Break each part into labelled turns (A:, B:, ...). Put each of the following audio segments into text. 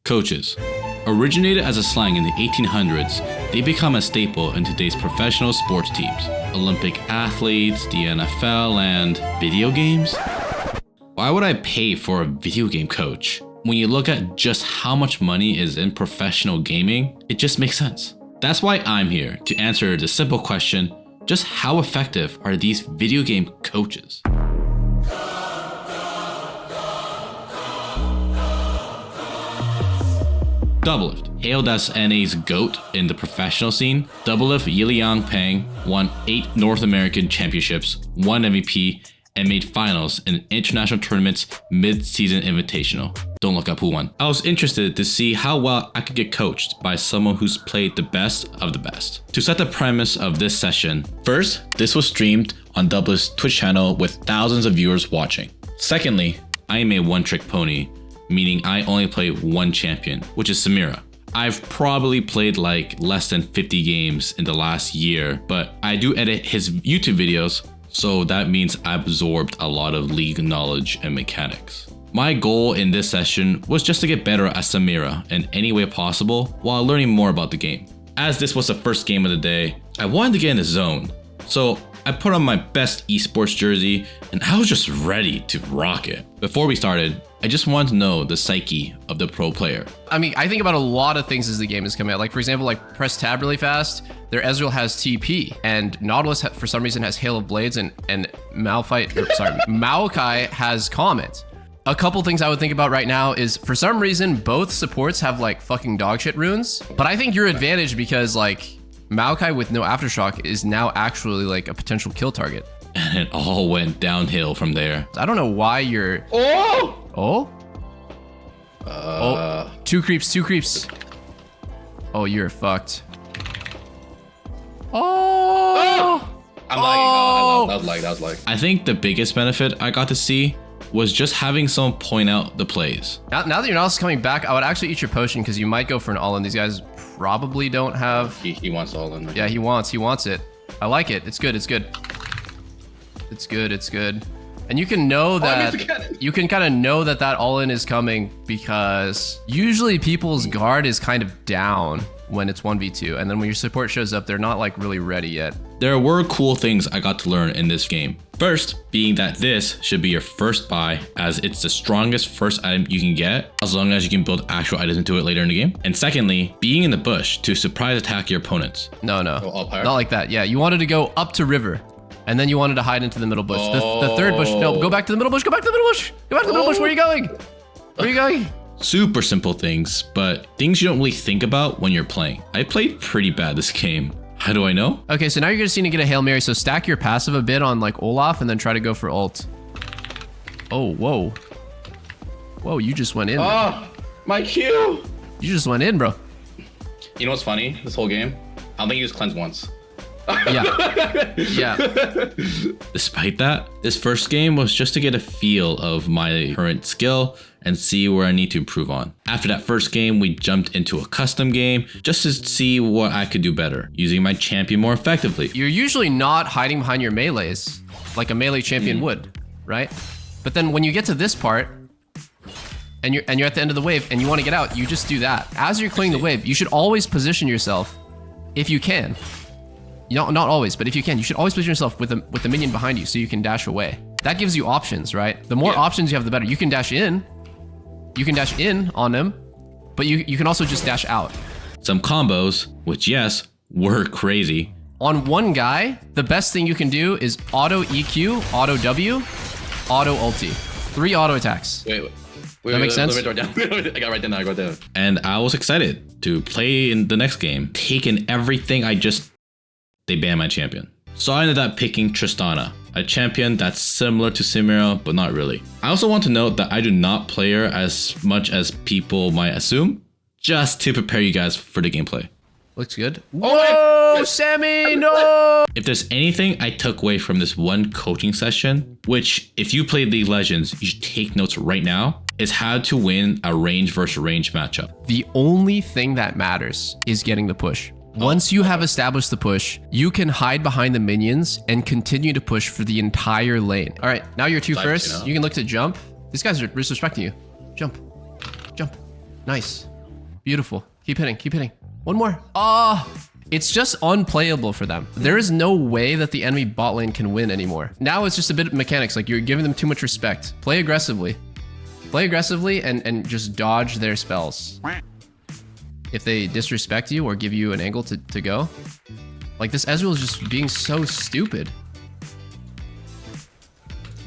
A: Coaches. Originated as a slang in the 1800s, they become a staple in today's professional sports teams, Olympic athletes, the NFL, and video games? Why would I pay for a video game coach? When you look at just how much money is in professional gaming, it just makes sense. That's why I'm here to answer the simple question, just how effective are these video game coaches? Doublelift. Hailed as NA's GOAT in the professional scene, Doublelift Yiliang Peng won 8 North American championships, 1 MVP, and made finals in international tournaments mid-season invitational. Don't look up who won. I was interested to see how well I could get coached by someone who's played the best of the best. To set the premise of this session, first, this was streamed on Doublelift's Twitch channel with thousands of viewers watching. Secondly, I am a one-trick pony, meaning I only play one champion, which is SamppA. I've probably played like less than 50 games in the last year, but I do edit his YouTube videos, so that means I absorbed a lot of league knowledge and mechanics. My goal in this session was just to get better at SamppA in any way possible while learning more about the game. As this was the first game of the day, I wanted to get in the zone, so I put on my best esports jersey and I was just ready to rock it. Before we started, I just wanted to know the psyche of the pro player.
B: I mean, I think about a lot of things as the game is coming out. Like, for example, like press tab really fast. Their Ezreal has TP, and Nautilus for some reason has Hail of Blades, and Maokai has Comet. A couple things I would think about right now is, for some reason, both supports have like fucking dogshit runes. But I think you're advantaged because like Maokai with no Aftershock is now actually like a potential kill target.
A: And it all went downhill from there.
B: I don't know why you're...
C: Oh!
B: Oh? Oh, two creeps. Oh, you're fucked. Oh!
C: I'm lagging. That was lag.
A: I think the biggest benefit I got to see was just having someone point out the plays.
B: Now that your Nautilus is coming back, I would actually eat your potion because you might go for an all-in. These guys probably don't have...
C: He wants all-in. Right?
B: Yeah, he wants it. I like it. It's good. And you can know that you can kind of know that all-in is coming because usually people's guard is kind of down when it's 1v2, and then when your support shows up, they're not like really ready yet.
A: There were cool things I got to learn in this game. First, being that this should be your first buy, as it's the strongest first item you can get, as long as you can build actual items into it later in the game. And secondly, being in the bush to surprise attack your opponents.
B: No, not like that. Yeah, you wanted to go up to river, and then you wanted to hide into the middle bush. The third bush. No, go back to the middle bush. Go back to the middle bush. Where are you going?
A: Super simple things, but things you don't really think about when you're playing. I played pretty bad this game. How do I know?
B: Okay, so now you're just going to get a Hail Mary, so stack your passive a bit on like Olaf and then try to go for ult. Oh, whoa. Whoa, you just went in.
C: Oh, my Q!
B: You just went in, bro.
C: You know what's funny? This whole game? I don't think you just cleansed once.
B: Yeah.
A: Despite that, this first game was just to get a feel of my current skill and see where I need to improve on. After that first game, we jumped into a custom game just to see what I could do better, using my champion more effectively.
B: You're usually not hiding behind your melees like a melee champion would, right? But then when you get to this part, and you're at the end of the wave and you want to get out, you just do that. As you're clearing the wave, you should always position yourself, if you can. Not always, but if you can, you should always position yourself with the minion behind you so you can dash away. That gives you options, right? The more options you have, the better. You can dash in. You can dash in on them, but you can also just dash out.
A: Some combos, which yes, were crazy.
B: On one guy, the best thing you can do is auto EQ, auto W, auto ulti. 3 auto attacks.
C: Wait.
B: That makes sense?
C: I got right down.
A: And I was excited to play in the next game. Taking everything they banned my champion. So I ended up picking Tristana, a champion that's similar to SamppA, but not really. I also want to note that I do not play her as much as people might assume, just to prepare you guys for the gameplay.
B: Looks good. Whoa, Sammy, no!
A: If there's anything I took away from this one coaching session, which if you play League of Legends, you should take notes right now, is how to win a range versus range matchup.
B: The only thing that matters is getting the push. Once you have established the push, you can hide behind the minions and continue to push for the entire lane. All right, now you're 2 first. You can look to jump. These guys are disrespecting you. Jump. Nice. Beautiful. Keep hitting. Keep hitting. One more. Ah. It's just unplayable for them. There is no way that the enemy bot lane can win anymore. Now it's just a bit of mechanics. Like you're giving them too much respect. Play aggressively. Play aggressively and just dodge their spells. If they disrespect you or give you an angle to go. Like this Ezreal is just being so stupid.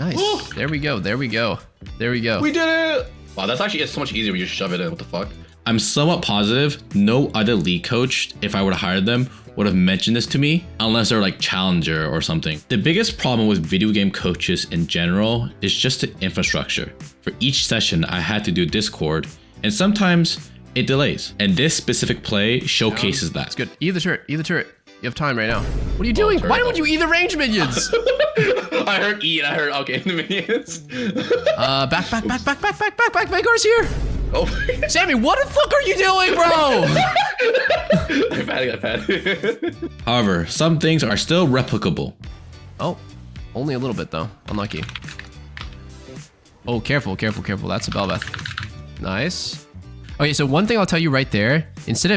B: Nice.
C: Ooh.
B: There we go. There we go. There we go.
C: We did it! Wow, that's actually so much easier when you shove it in. What the fuck?
A: I'm somewhat positive no other league coach, if I would have hired them, would have mentioned this to me unless they're like challenger or something. The biggest problem with video game coaches in general is just the infrastructure. For each session, I had to do Discord, and sometimes it delays. And this specific play showcases that.
B: It's good. Eat the turret. Eat the turret. You have time right now. What are you doing? Why don't you eat the range minions?
C: I heard E and I heard, okay, the minions.
B: Back, Veigar's here.
C: Oh,
B: Sammy, what the fuck are you doing, bro?
C: I've had it.
A: However, some things are still replicable.
B: Oh, only a little bit though. Unlucky. Oh, careful. That's a Belveth. Nice. Okay, so one thing I'll tell you right there, instead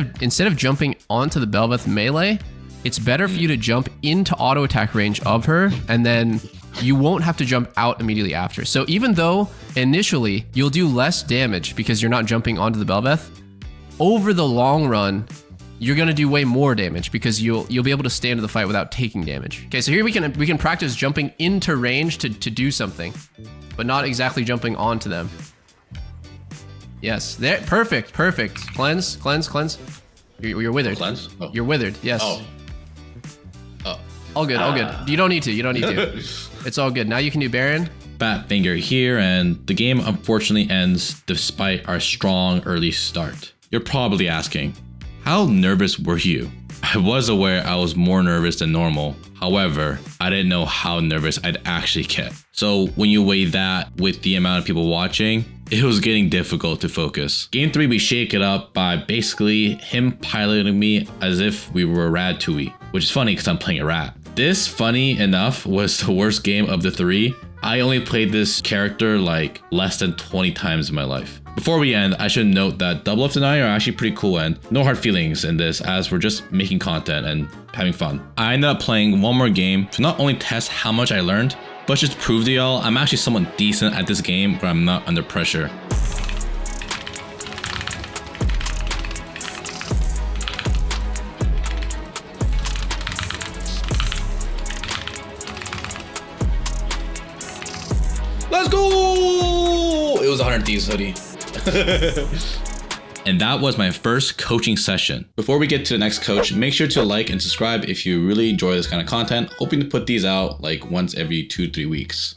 B: of jumping onto the Belveth melee, it's better for you to jump into auto attack range of her, and then you won't have to jump out immediately after. So even though initially you'll do less damage because you're not jumping onto the Belveth, over the long run, you're gonna do way more damage because you'll be able to stay into the fight without taking damage. Okay, so here we can practice jumping into range to do something, but not exactly jumping onto them. Yes, there, perfect. Cleanse. You're withered.
C: Cleanse? Oh.
B: You're withered, yes.
C: Oh.
B: All good. You don't need to. It's all good. Now you can do Baron.
A: Bat finger here, and the game unfortunately ends despite our strong early start. You're probably asking, how nervous were you? I was aware I was more nervous than normal. However, I didn't know how nervous I'd actually get. So when you weigh that with the amount of people watching, it was getting difficult to focus. Game 3, we shake it up by basically him piloting me as if we were a Ratatouille, which is funny because I'm playing a rat. This, funny enough, was the worst game of the 3. I only played this character like less than 20 times in my life. Before we end, I should note that Doublelift and I are actually pretty cool and no hard feelings in this, as we're just making content and having fun. I ended up playing one more game to not only test how much I learned, but just to prove to y'all I'm actually somewhat decent at this game where I'm not under pressure.
C: Let's go! It was 100 Thieves hoodie.
A: And that was my first coaching session. Before we get to the next coach, make sure to like and subscribe if you really enjoy this kind of content. Hoping to put these out like once every 2-3 weeks.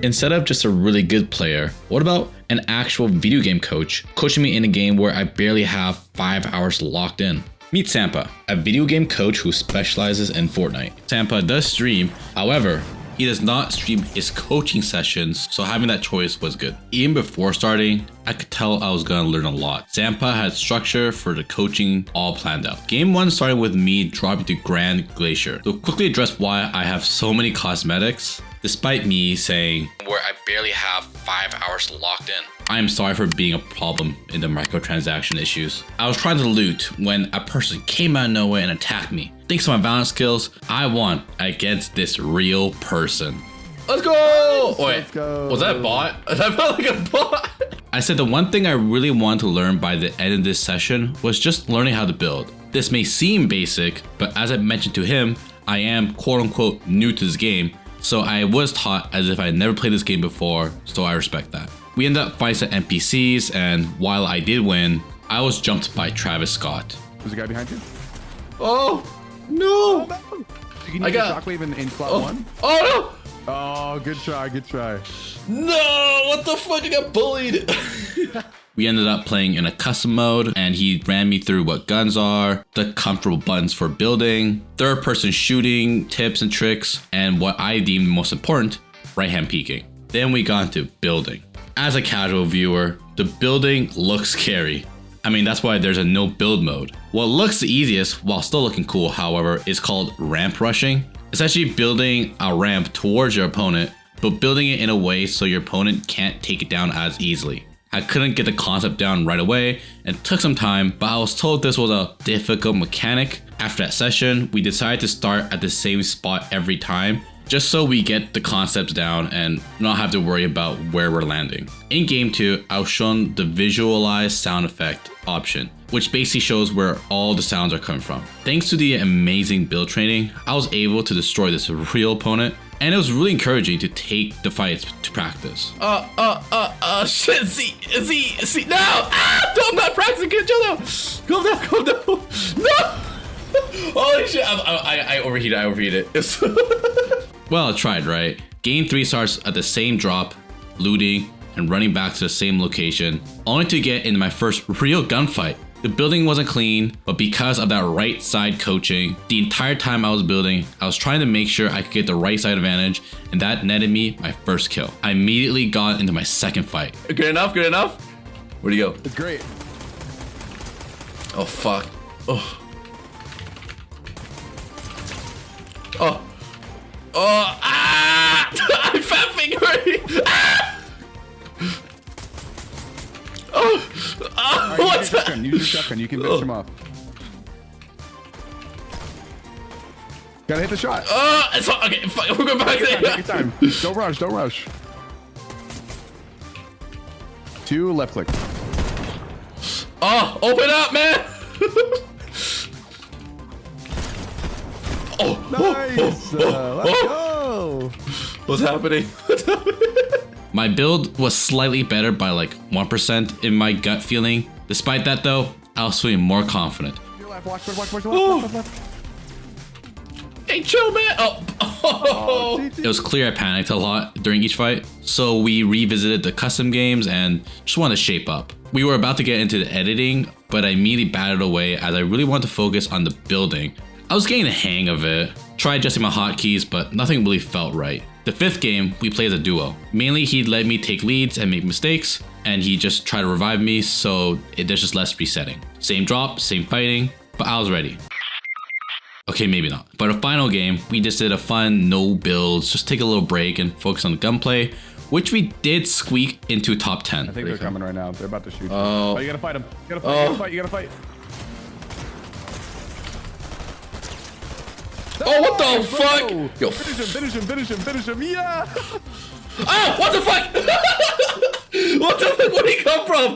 A: Instead of just a really good player, what about an actual video game coach coaching me in a game where I barely have 5 hours locked in? Meet SamppA, a video game coach who specializes in Fortnite. SamppA does stream, however, he does not stream his coaching sessions, so having that choice was good. Even before starting, I could tell I was gonna learn a lot. SamppA had structure for the coaching all planned out. Game 1 started with me dropping to Grand Glacier. To quickly address why I have so many cosmetics, despite me saying where I barely have 5 hours locked in. I am sorry for being a problem in the microtransaction issues. I was trying to loot when a person came out of nowhere and attacked me. Thanks to my Valorant skills, I won against this real person.
C: Let's go! Wait,
D: Let's go.
C: was that a bot? That felt like a bot.
A: I said the one thing I really wanted to learn by the end of this session was just learning how to build. This may seem basic, but as I mentioned to him, I am quote unquote new to this game, so I was taught as if I had never played this game before, so I respect that. We ended up fighting some NPCs, and while I did win, I was jumped by Travis Scott.
D: There's a guy behind you.
C: Oh, no.
D: You can
C: I
D: use
C: got-
D: the shockwave in slot
C: Oh,
D: 1.
C: oh
D: Oh, good try.
C: no. No, what the fuck? I got bullied.
A: We ended up playing in a custom mode, and he ran me through what guns are, the comfortable buttons for building, third person shooting, tips and tricks, and what I deemed most important, right hand peeking. Then we got into building. As a casual viewer, the building looks scary. I mean, that's why there's a no build mode. What looks the easiest while still looking cool, however, is called ramp rushing. It's actually building a ramp towards your opponent, but building it in a way so your opponent can't take it down as easily. I couldn't get the concept down right away and took some time, but I was told this was a difficult mechanic. After that session, we decided to start at the same spot every time, just so we get the concepts down and not have to worry about where we're landing. In game 2, I was shown the visualize sound effect option, which basically shows where all the sounds are coming from. Thanks to the amazing build training, I was able to destroy this real opponent, and it was really encouraging to take the fights to practice.
C: Shit, see, no! I'm not practicing, chill out! Calm down! No! Holy shit, I overheated.
A: Well, I tried, right? Game 3 starts at the same drop, looting, and running back to the same location, only to get into my first real gunfight. The building wasn't clean, but because of that right side coaching, the entire time I was building, I was trying to make sure I could get the right side advantage, and that netted me my first kill. I immediately got into my second fight.
C: Good enough? Where'd he go?
D: It's great.
C: Oh, fuck. I'm fat fingering! What's that?
D: Use your shotgun. You can finish him off. Gotta hit the shot.
C: It's fine. Okay, fine. We're going back there.
D: Take your time. Don't rush. 2 left click.
C: Open up, man!
D: Nice. Let's go.
C: What's happening?
A: My build was slightly better by like 1% in my gut feeling. Despite that though, I was feeling more confident.
D: Your left. Watch the left.
C: Hey, chill, man!
A: It was clear I panicked a lot during each fight, so we revisited the custom games and just wanted to shape up. We were about to get into the editing, but I immediately batted away as I really wanted to focus on the building. I was getting the hang of it, tried adjusting my hotkeys, but nothing really felt right. The 5th game, we played as a duo. Mainly, he'd let me take leads and make mistakes, and he just tried to revive me, so there's just less resetting. Same drop, same fighting, but I was ready. Okay, maybe not. But a final game, we just did a fun no builds, just take a little break and focus on the gunplay, which we did squeak into top 10.
D: I think they're coming right now. They're about to shoot you.
C: Oh.
D: You gotta fight them. You gotta fight.
C: Oh, what the fuck? Yo.
D: Finish him. Yeah.
C: Oh, what the fuck? What the fuck? Where'd he come from?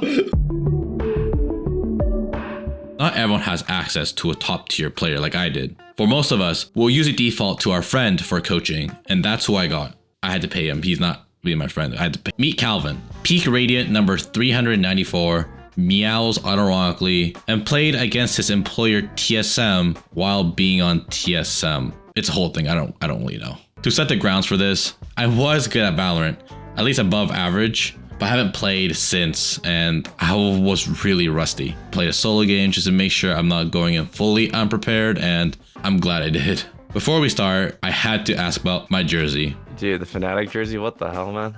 A: Not everyone has access to a top tier player like I did. For most of us, we'll usually default to our friend for coaching, and that's who I got. I had to pay him. He's not really my friend. I had to pay. Meet Calvin. Peak Radiant number 394. Meows unironically and played against his employer TSM while being on TSM. It's a whole thing. I don't really know. To set the grounds for this, I was good at Valorant, at least above average, but I haven't played since and I was really rusty. Played a solo game just to make sure I'm not going in fully unprepared, and I'm glad I did. Before we start, I had to ask about my jersey.
E: Dude, the Fnatic jersey, what the hell, man?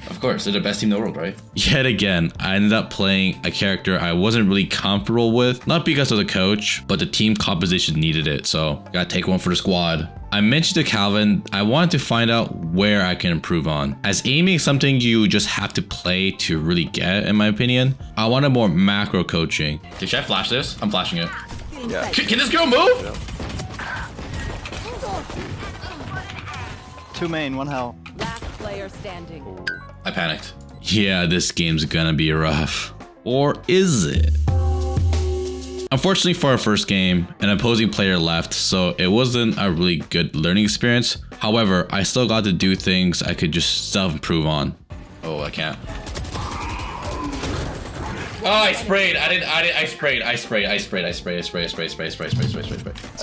C: Of course, they're the best team in the world, right?
A: Yet again, I ended up playing a character I wasn't really comfortable with, not because of the coach, but the team composition needed it, so gotta take one for the squad. I mentioned to Calvin, I wanted to find out where I can improve on, as aiming is something you just have to play to really get, in my opinion. I wanted more macro coaching.
C: Okay, should I flash this? I'm flashing it.
E: Yeah.
C: Can this girl move?
F: 2 main, 1 hell.
G: Last player standing.
C: I panicked.
A: Yeah, this game's gonna be rough. Or is it? Unfortunately for our first game, an opposing player left, so it wasn't a really good learning experience. However, I still got to do things I could just self-improve on.
C: Oh, I can't. Oh, I sprayed. I sprayed. I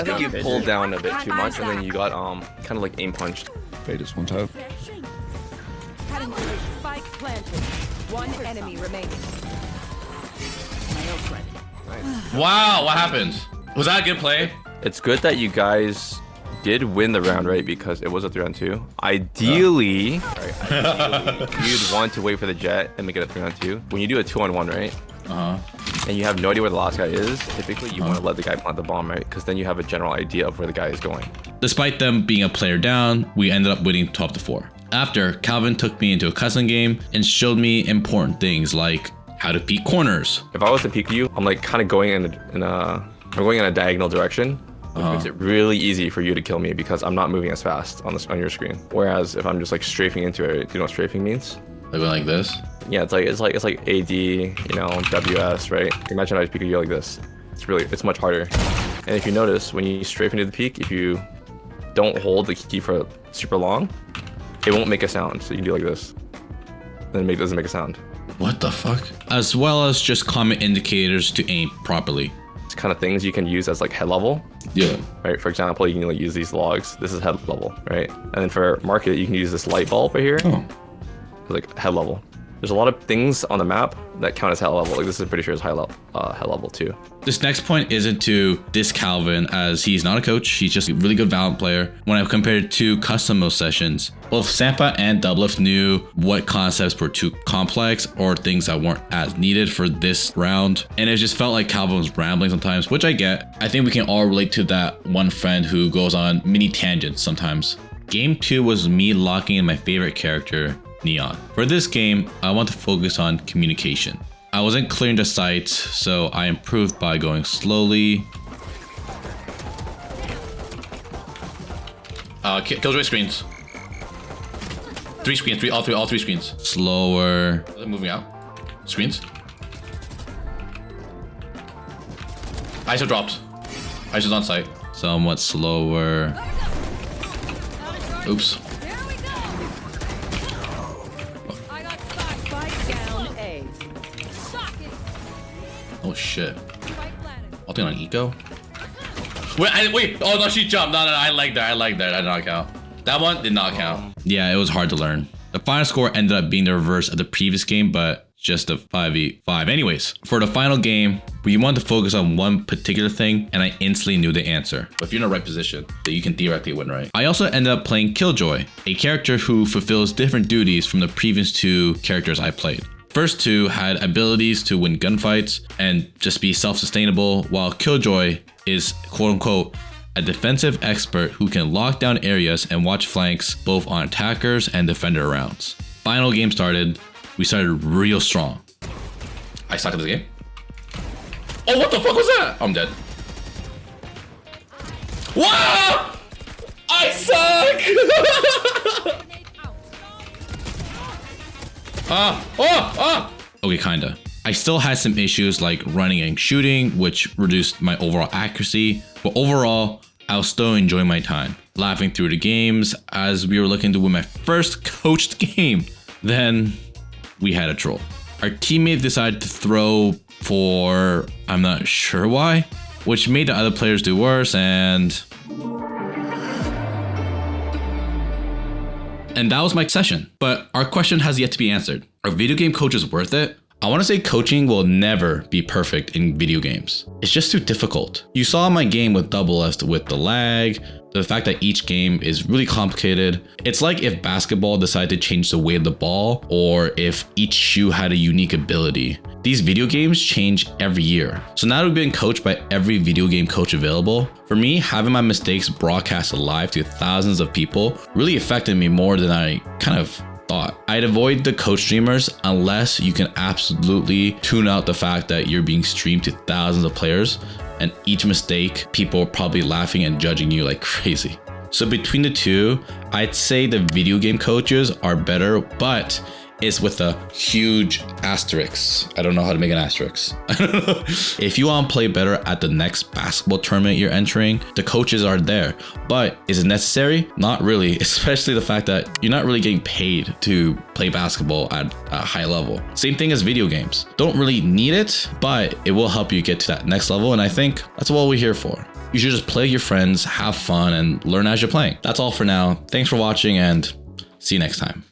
E: think you pulled down a bit too much, and then you got kind of like aim punched.
D: Fade is one top.
G: Spike planted. 1 enemy remaining.
C: Wow, what happened? Was that a good play?
E: It's good that you guys did win the round, right? Because it was a 3-on-2. Ideally, you'd want to wait for the jet and make it a 3-on-2. When you do a 2-on-1, right? And you have no idea where the last guy is, typically you want to let the guy plant the bomb, right? Because then you have a general idea of where the guy is going.
A: Despite them being a player down, we ended up winning 12-4. After, Calvin took me into a custom game and showed me important things like how to peek corners.
E: If I was to peek you, I'm like kind of going in a diagonal direction, which makes it really easy for you to kill me because I'm not moving as fast on your screen. Whereas if I'm just like strafing into it, do you know what strafing means?
A: Like going like this?
E: Yeah, it's like AD, you know, WS, right? Imagine I just peek you like this. It's much harder. And if you notice, when you strafe into the peek, if you don't hold the key for super long, it won't make a sound. So you do like this, then it doesn't make a sound.
A: What the fuck? As well as just common indicators to aim properly.
E: It's kind of things you can use as like head level.
A: Yeah.
E: Right. For example, you can like use these logs. This is head level, right? And then for market, you can use this light bulb right here.
A: Oh.
E: It's like head level. There's a lot of things on the map that count as head level. Like this is pretty sure is head level too.
A: This next point isn't to diss Calvin as he's not a coach. He's just a really good Valorant player. When I compared two custom mode sessions, both SamppA and Doublelift knew what concepts were too complex or things that weren't as needed for this round. And it just felt like Calvin was rambling sometimes, which I get. I think we can all relate to that one friend who goes on mini tangents sometimes. Game 2 was me locking in my favorite character, Neon. For this game, I want to focus on communication. I wasn't clearing the sights, so I improved by going slowly. Killjoy screens. Three screens, all three screens. Slower. Moving out. Screens. ISO dropped. ISO's on site. Somewhat slower. Oops. Oh shit. I'll think on eco. Wait, oh no, she jumped. No, I like that. That did not count. That one did not count. Yeah, it was hard to learn. The final score ended up being the reverse of the previous game, but just a 5v5. Anyways, for the final game, we wanted to focus on one particular thing, and I instantly knew the answer. But if you're in the right position, then you can theoretically win, right? I also ended up playing Killjoy, a character who fulfills different duties from the previous two characters I played. First two had abilities to win gunfights and just be self-sustainable, while Killjoy is quote-unquote a defensive expert who can lock down areas and watch flanks both on attackers and defender rounds. Final game started. We started real strong. I suck at this game. Oh, what the fuck was that? I'm dead. Wow! I suck! Okay, kinda. I still had some issues like running and shooting, which reduced my overall accuracy, but overall, I was still enjoying my time, laughing through the games as we were looking to win my first coached game. Then we had a troll. Our teammate decided to throw for, I'm not sure why, which made the other players do worse, and that was my session. But our question has yet to be answered. Are video game coaches worth it? I want to say coaching will never be perfect in video games. It's just too difficult. You saw my game with Doublelift with the lag, the fact that each game is really complicated. It's like if basketball decided to change the weight of the ball, or if each shoe had a unique ability. These video games change every year. So now that we've been coached by every video game coach available, for me, having my mistakes broadcast live to thousands of people really affected me more than I kind of thought. I'd avoid the coach streamers unless you can absolutely tune out the fact that you're being streamed to thousands of players, and each mistake, people are probably laughing and judging you like crazy. So between the two, I'd say the video game coaches are better, but it's with a huge asterisk. I don't know how to make an asterisk. If you want to play better at the next basketball tournament you're entering, the coaches are there. But is it necessary? Not really, especially the fact that you're not really getting paid to play basketball at a high level. Same thing as video games. Don't really need it, but it will help you get to that next level, and I think that's what we're here for. You should just play with your friends, have fun, and learn as you're playing. That's all for now. Thanks for watching, and see you next time.